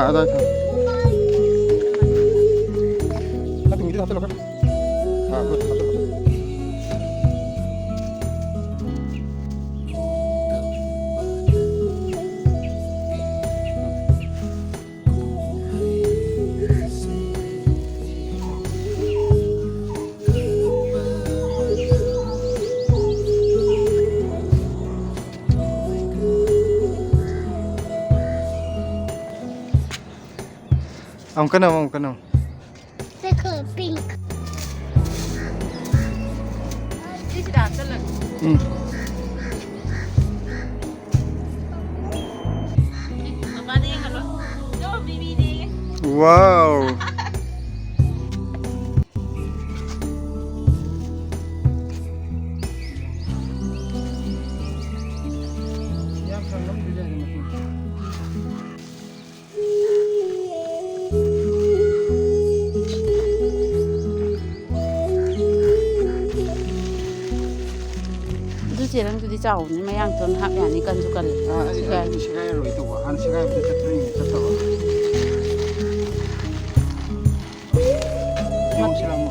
ada. Nanti ini satu loh kan. Good, satu. Ông cái nào? The color pink. This is the Wow. Jerang tu dicau ni mayang tuan hak yang ni kan juga le. Ini sekarang itu bukan sekarang itu tertawa. Yang silamu.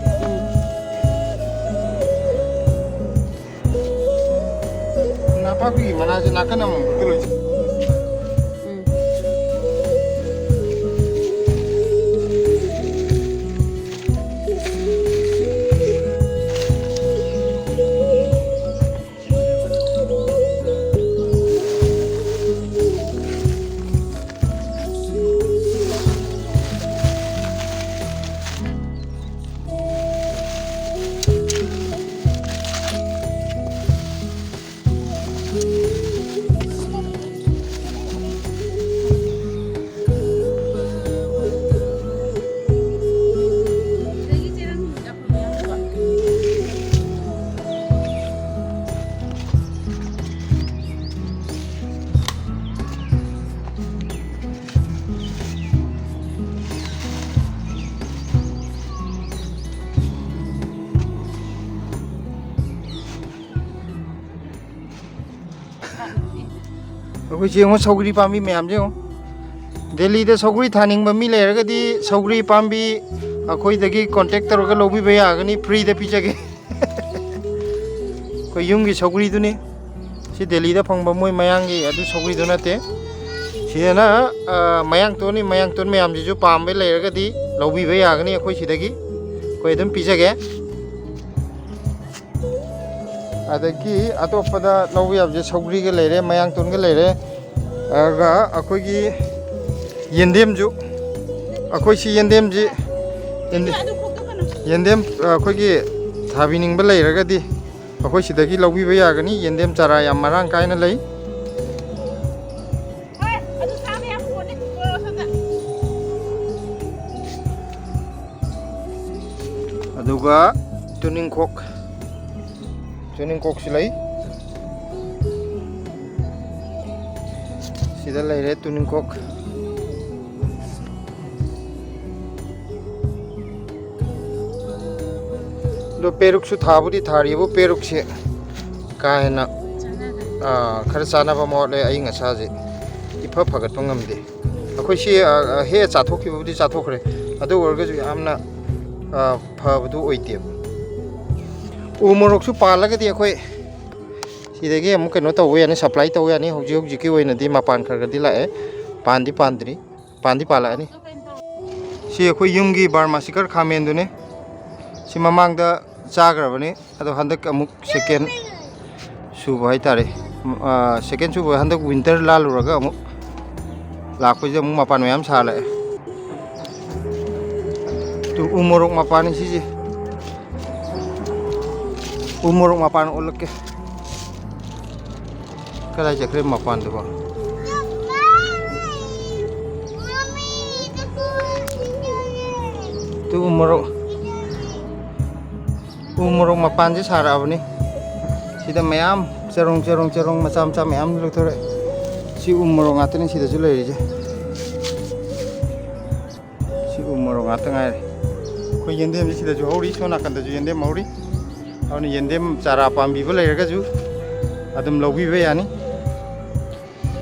Kenapa gimana aja nak kena kalau Aku cium saugri pambi meyam je. Delhi de saugri thaning bami le raga di saugri pambi akoi dagi contact taroga lobi baya agani free de pichage. Ko yungi saugri tu ni si Delhi da phangba moi mayang gi adu saugri tu na te. Si na mayang tu meyam ji ju pambe le raga di lobi baya agani akoi si dagi ko edam pichage. Adagi atopada lobi abje saugri ge le re mayang tun ge le re aga akoi gi yendem ju akoi si yendem ji yendem akoi gi thabining ba le raga di akoi si dagi lobi ba ya gani yendem chara yam marang kaina lei aduga tuning kok silai sida leire tuning kok do peruk su thabudi thari bo peruk se kaina khar chana ba mo le ai nga sa je ifa phagat pangam de akhoi si he cha thokki budi cha thokre adu orga ju amna phabdu oite umorok su palaga di akhoi sidagi amu keno tawe ani supply tawe ani hoji ki oina di mapan khar di la e pandi pala ani si akhoi yumgi barmasikar khamen dune si mamang da chagrabani ado handak amuk second suba hai tare second suba handak winter laluraga amuk lakoi je amuk mapan mayam sala e tu umorok mapan si umur mapan ulek ke kada jakre mapan tu ba tu umur mapan je sara abni sida mayam cerong macam mayam lek thore si umur ngatene sida julai je si umur ngatengai ko yendem sida ju hori sona kan ju yendem mauri awni yendem cara pambi bela raga ju adum lobi be yani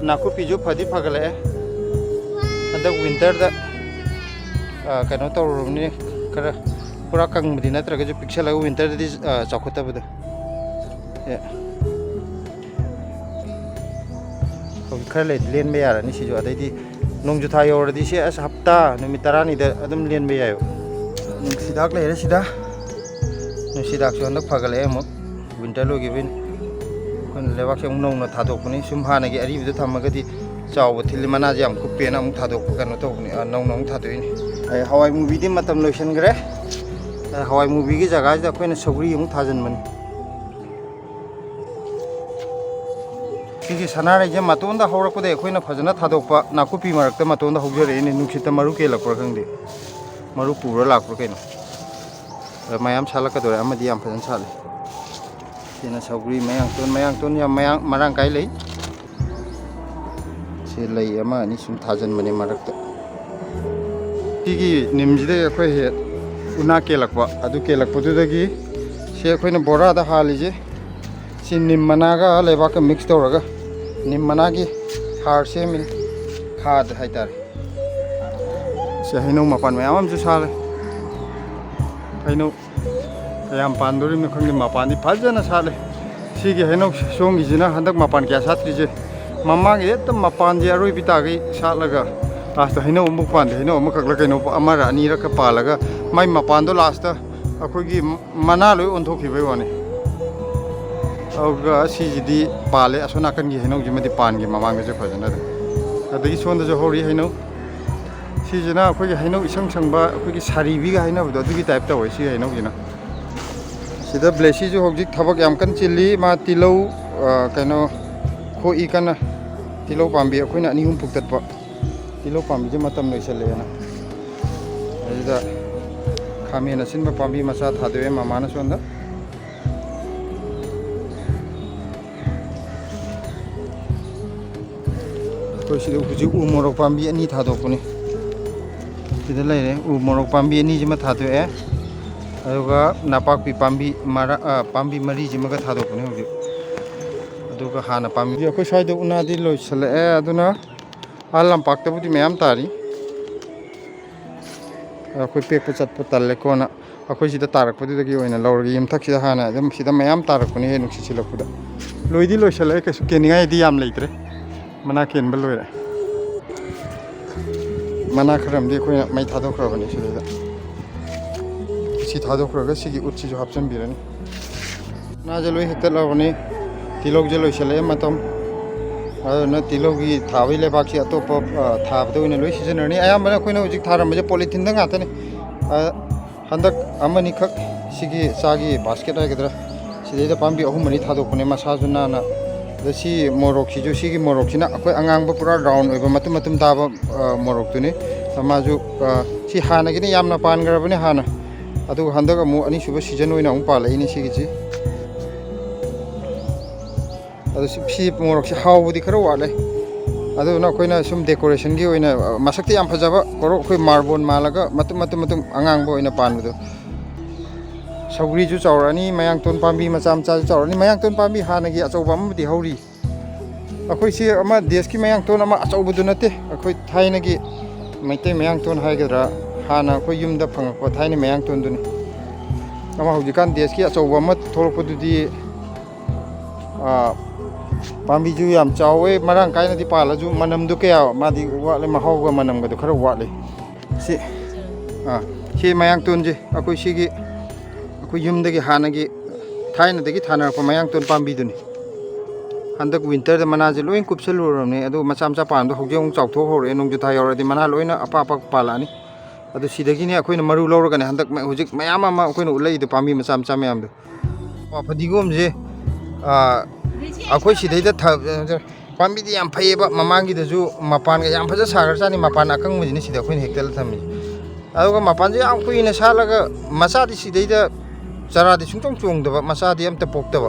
naku piju phadi phagale Handak winter da kano tawrubni kara pura kangbudi natragaju pixelaga winter da chawkhatabada khara le len be yara ni sijo adai nongju tha yoradi si as hapta numit tarani da adum len be yayo sidak le sida nu sidak so handak phagale mo winter lo gibin kon lewak yang nong na thadok ni sum hana gi ari bidu thamagadi chaw thil mana jam ku pena am thadok kan to ni nong thadoin ai hawai movie di matam lotion gre hawai movie gi jaga ja koina sogri am thajan man ki sanare je matonda horak pode koina phajana thadok pa nakupi marakta matonda hogjare ni nuksita maru ke lakpra khangdi maru pura lakpra kaino mayam salaka dore amadi am phajan sale sina sogri mayang ton ya mayang marang kai lei se lei ama ni sum thajan mane marakta tigi nimjide khoi he una ke lakwa adu ke lakpa du dagi se khoina bora da halije sin nim managa leba ka mix toraga nim managi har se min khad haitar se haino mapan mayam ju sale haino yam pandori me khangni mapan di phajana sale sigi haino songi jina handak mapan kya satri je mama ge tam mapan je aroi pita gi salaga last haino umuk pan haino umuk khakla kaino amara ani ra ka palaga mai mapan do last akoi gi mana loi on thokhi bai wani auga sijidi pale asona kan gi haino jimadi pan gi mamang ge phajana adagi sonda jo hori haino sijina akoi gi haino isang sangba akoi gi sari bi ga haino do gi type ta hoi si haino gina sida blesi jo hojik thabak yam kan chili ma tilau kaino khoi kana tilau pambi akoina ani hum puktat pa tilau pambi je matam noisale na ajida khamena sinba pambi masa thadwe mamana sonda ko sida huji umorok pambi ani thadokuni sida laire umorok pambi ani je ma thadwe aduga napakpi pambi mara pambi mari jimaga thadokuni hogi aduga hana pambi akoi saida unadi loisale aduna alam pakta budi mayam tari akoi pekpa chatpa talle kona akoi sida tarak pudi dagi oina lawrgi yim thak sida hana adum sida mayam tarakuni he nuksi chilakpuda loidi loisale kesu keningai di yam leitre mana kenba loira mana kharam di koina mai thadokrabani sida si thadokraga sigi utsi jo hapchan birani na jaloi hekta lawani tilok jaloi sale matam na tilogi thawi le baksi atop thabdo ina loi seasonani ayam bana koina hojik tharam je polythene da ngata ni handak amani khak sigi sagi basket ai gedra sidai da pambi ahum mani thadokune masa juna na da si morok si jo sigi morok sina akoi angang ba pura round oiba matum matum daba morok tuni samaju si hana gini yamna pan garabani hana adu handak amu ani suba season oina um pala ini sigi ji adu si morok si hawbudi khara wale adu na koina sum decoration gi oina masakti yam phajaba koro koi marbon malaga matum angang bo oina panbudu saugri ju chawrani mayang ton pambi macha macha ju chawrani mayang ton pambi hana gi achauba amdi hauri akoi si ama desh ki mayang ton ama achaubudu nate akoi thaina gi maitei mayang ton haigadra hana koi yumda phangakwa thaini mayang ton duni ama hojikan desh ki achauba ma tholpududi pambi ju yam chawe marang kaina di pala ju manam du kya madi wale mahawga manam ga du khara wale si mayang ton je akoi sigi akoi yumdagi hanagi thaina dagi thana ko mayang ton pambi duni handak winter da mana je loin kupsal romne adu macha macha pam do hogjong chawtho hore nong ju tha yoradi mana loina apa apa palani adu sidagi ni akoi na maru lawra gane handak hojik mayam ama akoi na ulai du pambi macha macha mayam du phadigom je akoi sidai da pambi di yam phaiba mamangi da ju mapan ga yam phaja sagar chani mapan akang mujini sida akoi na hektel thami aduga mapan je am kuina salaga macha di sidai da chara di sungtong chung da macha di am ta pok da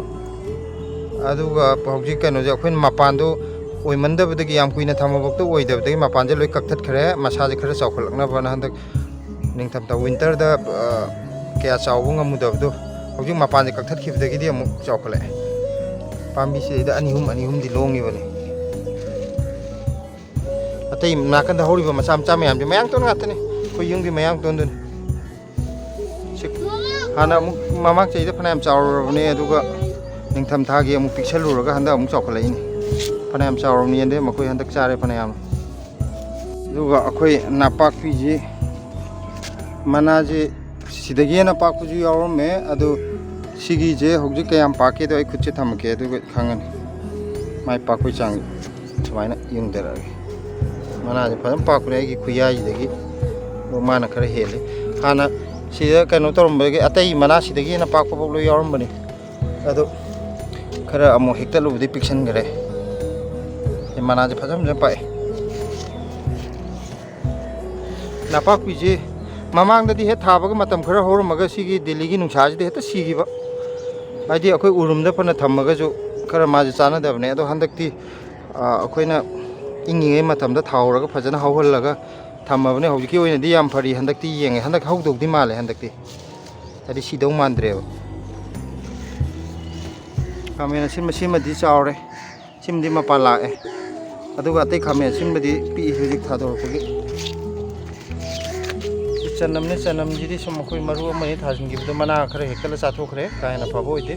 aduga hojik kano je akoi mapan do oi manda ba dagi yam kuina thama bok to oi da dagi mapan je loi kaktat khare macha je khare chawkhalakna ba na handak ningtham ta winter da kya chawbung amu da do hojik mapan je kaktat khib dagi di amu chawkhale pambi si da anihum di longi bani ꯑꯇꯩ ꯅꯥꯀꯟꯗ ꯍꯧꯔꯤꯕ ꯃꯆꯥ ꯃꯆꯥ ꯃꯌꯥꯝꯁꯦ ꯃꯌꯥꯡꯇꯣꯟ ꯉꯥꯛꯇꯅꯤ ꯑꯩꯈꯣꯏ ꯌꯨꯝꯒꯤ ꯃꯌꯥꯡꯇꯣꯟꯗꯨꯅꯤ ꯍꯥꯟꯅ ꯑꯃꯨꯛ ꯃꯃꯥꯡ ꯆꯍꯤꯗ ꯐꯅꯌꯥꯝ ꯆꯥꯎꯔꯕꯅꯦ ꯑꯗꯨꯒ ꯅꯤꯡꯊꯝꯊꯥꯒꯤ ꯑꯃꯨꯛ ꯄꯤꯛꯁꯜꯂꯨꯔꯒ ꯍꯟꯗꯛ ꯑꯃꯨꯛ ꯆꯥꯎꯈꯠꯂꯛꯏꯅꯤ ꯐꯅꯌꯥꯝ ꯆꯥꯎꯔꯕꯅꯤ ꯑꯗꯩ ꯃꯈꯣꯏ ꯍꯟꯗꯛ ꯆꯥꯔꯦ ꯐꯅꯌꯥꯝ ꯑꯗꯨꯒ ꯑꯩꯈꯣꯏ ꯅꯥꯄꯥꯛꯄꯤꯁꯤ ꯃꯅꯥꯁꯦ ꯁꯤꯗꯒꯤ ꯍꯦꯟꯅ ꯄꯥꯛꯄꯁꯨ ꯌꯥꯎꯔꯝꯃꯦ ꯑꯗꯨ ꯁꯤꯒꯤꯁꯦ ꯍꯧꯖꯤꯛ ꯀꯌꯥꯝ ꯄꯥꯛꯀꯦꯗꯣ ꯑꯩ ꯈꯨꯠꯁꯦ ꯊꯝꯃꯛꯀꯦ ꯑꯗꯨꯒ ꯈꯪꯒꯅꯤ ꯃꯥꯏ ꯄꯥꯛꯄꯒꯤ ꯆꯥꯡ ꯁꯨꯃꯥꯏꯅ ꯌꯨꯡꯊꯔꯛꯑꯒꯦ ꯃꯅꯥꯁꯦ ꯐꯖꯅ ꯄꯥꯛꯄꯅꯦ ꯑꯩꯒꯤ ꯈꯨꯌꯥꯏꯁꯤꯗꯒꯤ ꯃꯥꯅ ꯈꯔ ꯍꯦꯜꯂꯤ ꯍꯥꯟꯅ ꯁꯤꯗ ꯀꯩꯅꯣ ꯇꯧꯔꯝꯕꯗꯒꯤ ꯑꯇꯩ ꯃꯅꯥꯁꯤꯗꯒꯤ ꯍꯦꯟꯅ ꯄꯥꯛꯄ ꯐꯥꯎ ꯂꯣꯏ ꯌꯥꯎꯔꯝꯕꯅꯤ ꯑꯗꯨ ꯈꯔ ꯑꯃꯨꯛ ꯍꯦꯛꯇꯠꯂꯨꯕꯗꯤ ꯄꯤꯛꯁꯟꯈ꯭ꯔꯦ ꯃꯅꯥꯁꯦ ꯐꯖ ꯐꯖꯅ ꯄꯥꯛꯑꯦ ꯅꯄꯥꯛꯄꯤꯁꯦ ꯃꯃꯥꯡꯗꯗꯤ ꯍꯦꯛ ꯊꯥꯕꯒ ꯃꯇꯝ ꯈꯔ ꯍꯧꯔꯝꯃꯒ ꯁꯤꯒꯤ ꯗꯦꯜꯂꯤꯒꯤ ꯅꯨꯡꯁꯥꯁꯤꯗ ꯍꯦꯛꯇ ꯁꯤꯈꯤꯕ ꯍꯥꯏꯗꯤ ꯑꯩꯈꯣꯏ ꯎꯔꯨꯝꯗ ꯐꯅ ꯊꯝꯃꯒꯁꯨ ꯈꯔ ꯃꯥꯁꯦ ꯆꯥꯟꯅꯗꯕꯅꯦ ꯑꯗꯣ ꯍꯟꯗꯛꯇꯤ ꯑꯩꯈꯣꯏꯅ ꯏꯪꯉꯤꯉꯩ ꯃꯇꯝꯗ ꯊꯥꯍꯧꯔꯒ ꯐꯖꯅ ꯍꯧꯍꯜꯂꯒ ꯊꯝꯃꯕꯅꯦ ꯍꯧꯖꯤꯛꯀꯤ ꯑꯣꯏꯅꯗꯤ ꯌꯥꯝ ꯐꯔꯤ ꯍꯟꯗꯛꯇꯤ ꯌꯦꯡꯉꯦ ꯍꯟꯗꯛ ꯍꯧꯗꯧꯗꯤ ꯃꯥꯜꯂꯦ ꯍꯟꯗꯛꯇꯤ ꯍꯥꯏꯗꯤ ꯁꯤꯗꯧ ꯃꯥꯟꯗ꯭ꯔꯦꯕ ꯈꯥꯃꯦꯟ ꯑꯁꯤꯟꯕ ꯁꯤꯃꯗꯤ ꯆꯥꯎꯔꯦ ꯁꯤꯃꯗꯤ ꯃꯄꯥꯟ ꯂꯥꯛꯑꯦ ꯑꯗꯨꯒ ꯑꯇꯩ ꯈꯥꯃꯦꯟ ꯑꯁꯤꯟꯕꯗꯤ ꯄꯤꯛꯏ ꯍꯧꯖꯤꯛ ꯊꯥꯗꯣꯔꯛꯄꯒꯤ ꯆꯅꯝꯅꯦ ꯆꯅꯝꯁꯤꯗꯤ ꯁꯨꯝ ꯑꯩꯈꯣꯏ ꯃꯔꯨ ꯑꯃꯅꯤ ꯊꯥꯖꯤꯟꯈꯤꯕꯗꯣ ꯃꯅꯥ ꯈꯔ ꯍꯦꯛꯇꯠꯂ ꯆꯥꯊꯣꯛꯈ꯭ꯔꯦ ꯀꯥ ꯍꯦꯟꯅ ꯐꯕ ꯑꯣꯏꯗꯦ